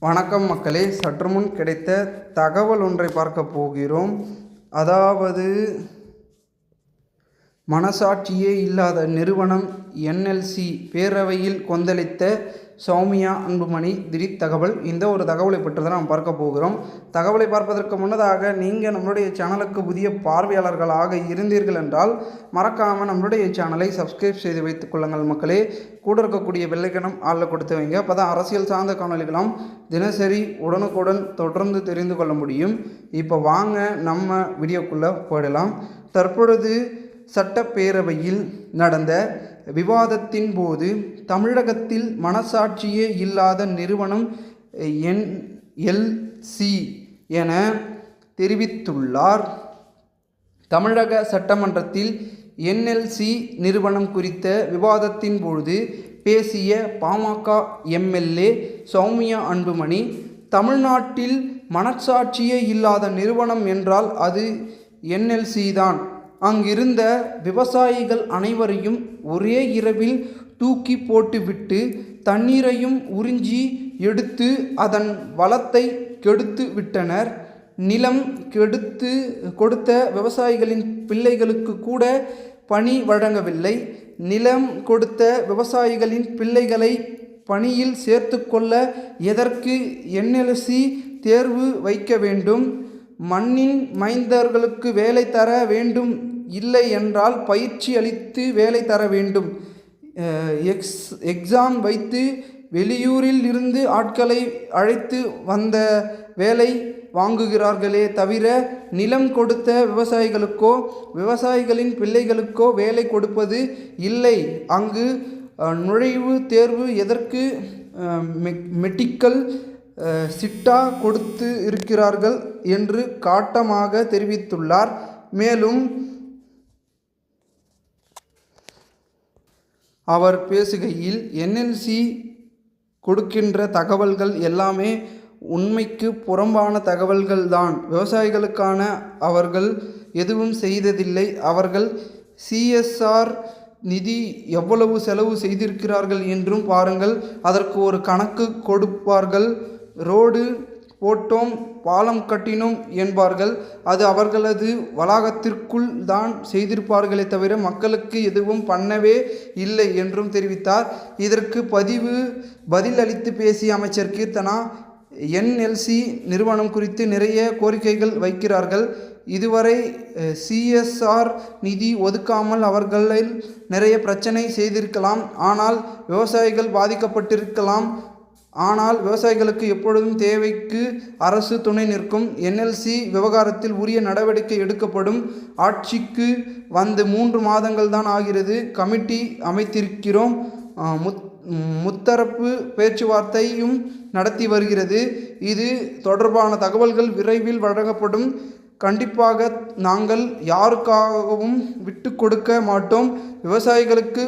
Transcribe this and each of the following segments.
வணக்கம் மக்களே, சற்று முன் கிடைத்த தகவல் ஒன்றை பார்க்க போகிறோம். அதாவது மனசாட்சியே இல்லாத நிறுவனம் என்எல்சி பேரவையில் கொந்தளித்த சௌமியா அன்புமணி திடீர் தகவல். இந்த ஒரு தகவலை பற்றி தான் நாம் பார்க்க போகிறோம். தகவலை பார்ப்பதற்கு முன்னதாக நீங்கள் நம்மளுடைய சேனலுக்கு புதிய பார்வையாளர்களாக இருந்தீர்கள் என்றால் மறக்காமல் நம்மளுடைய சேனலை சப்ஸ்கிரைப் செய்து வைத்துக் கொள்ளுங்கள் மக்களே. கூட இருக்கக்கூடிய பெல்லைக்கனம் ஆளில் கொடுத்து வைங்க. அப்போ தான் அரசியல் சார்ந்த காணொலிகளாம் தினசரி உடனுக்குடன் தொடர்ந்து தெரிந்து கொள்ள முடியும். இப்போ வாங்க நம்ம வீடியோக்குள்ளே போயிடலாம். தற்பொழுது சட்டப்பேரவையில் நடந்த விவாதத்தின் போது தமிழகத்தில் மனசாட்சியே இல்லாத நிறுவனம் என்எல்சி என தெரிவித்துள்ளார். தமிழக சட்டமன்றத்தில் என்எல்சி நிறுவனம் குறித்த விவாதத்தின் போது பேசிய பாமக எம்எல்ஏ சௌமியா அன்புமணி, தமிழ்நாட்டில் மனசாட்சியே இல்லாத நிறுவனம் என்றால் அது என்எல்சி தான். அங்கிருந்த விவசாயிகள் அனைவரையும் ஒரே இரவில் தூக்கி போட்டுவிட்டு தண்ணீரையும் உறிஞ்சி எடுத்து அதன் வளத்தை கெடுத்து விட்டனர். நிலம் கெடுத்து கொடுத்த விவசாயிகளின் பிள்ளைகளுக்கு கூட பணி வழங்கவில்லை. நிலம் கொடுத்த விவசாயிகளின் பிள்ளைகளை பணியில் சேர்த்து கொள்ள எதற்கு என்எல்சி தேர்வு வைக்க வேண்டும்? மண்ணின் மைந்தர்களுக்கு வேலை தர வேண்டும், இல்லை என்றால் பயிற்சி அளித்து வேலை தர வேண்டும். எக்ஸாம் வைத்து வெளியூரில் இருந்து ஆட்களை அழைத்து வந்த வேலை வாங்குகிறார்களே தவிர நிலம் கொடுத்த விவசாயிகளுக்கோ விவசாயிகளின் பிள்ளைகளுக்கோ வேலை கொடுப்பது இல்லை. அங்கு நுழைவு தேர்வு எதற்கு மெடிக்கல் சிட்டா கொடுத்து இருக்கிறார்கள் என்று காட்டமாக தெரிவித்துள்ளார். மேலும் அவர் பேசுகையில், என்எல்சி கொடுக்கின்ற தகவல்கள் எல்லாமே உண்மைக்கு புறம்பான தகவல்கள் தான். விவசாயிகளுக்கான அவர்கள் எதுவும் செய்ததில்லை. அவர்கள் சிஎஸ்ஆர் நிதி எவ்வளவு செலவு செய்திருக்கிறார்கள் என்றும் பாருங்கள். அதற்கு ஒரு கணக்கு கொடுப்பார்கள். ரோடு போட்டோம், பாலம் கட்டினோம் என்பார்கள். அது அவர்களது வளாகத்திற்குள் தான் செய்திருப்பார்களே தவிர மக்களுக்கு எதுவும் பண்ணவே இல்லை என்றும் தெரிவித்தார். இதற்கு பதில் அளித்து பேசிய அமைச்சர் கீர்த்தனா, என்எல்சி நிறுவனம் குறித்து நிறைய கோரிக்கைகள் வைக்கிறார்கள். இதுவரை சிஎஸ்ஆர் நிதி ஒதுக்காமல் அவர்களில் நிறைய பிரச்சனை செய்திருக்கலாம். ஆனால் விவசாயிகள் பாதிக்கப்பட்டிருக்கலாம். ஆனால் விவசாயிகளுக்கு எப்பொழுதும் தேவைக்கு அரசு துணை நிற்கும். என்எல்சி விவகாரத்தில் உரிய நடவடிக்கை எடுக்கப்படும். ஆட்சிக்கு வந்து 3 மாதங்கள் தான் ஆகிறது. கமிட்டி அமைத்திருக்கிறோம். முத்தரப்பு பேச்சுவார்த்தையும் நடத்தி வருகிறது. இது தொடர்பான தகவல்கள் விரைவில் வழங்கப்படும். கண்டிப்பாக நாங்கள் யாருக்காகவும் விட்டு கொடுக்க மாட்டோம். விவசாயிகளுக்கு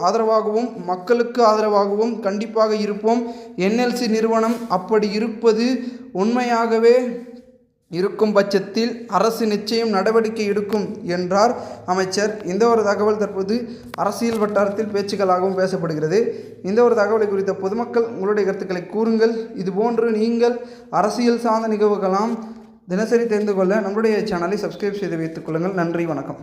ஆதரவாகவும் மக்களுக்கு ஆதரவாகவும் கண்டிப்பாக இருப்போம். என்எல்சி நிறுவனம் அப்படி இருப்பது உண்மையாகவே இருக்கும் பட்சத்தில் அரசு நிச்சயம் நடவடிக்கை எடுக்கும் என்றார் அமைச்சர். இந்த ஒரு தகவல் தற்போது அரசியல் வட்டாரத்தில் பேச்சுக்களாகவும் பேசப்படுகிறது. இந்த ஒரு தகவலை குறித்த பொதுமக்கள் உங்களுடைய கருத்துக்களை கூறுங்கள். இதுபோன்று நீங்கள் அரசியல் சார்ந்த நிகழ்வுகளாம் தினசரி தெரிந்து கொள்ள நம்முடைய சேனலை சப்ஸ்கிரைப் செய்து வைத்துக் கொள்ளுங்கள். நன்றி, வணக்கம்.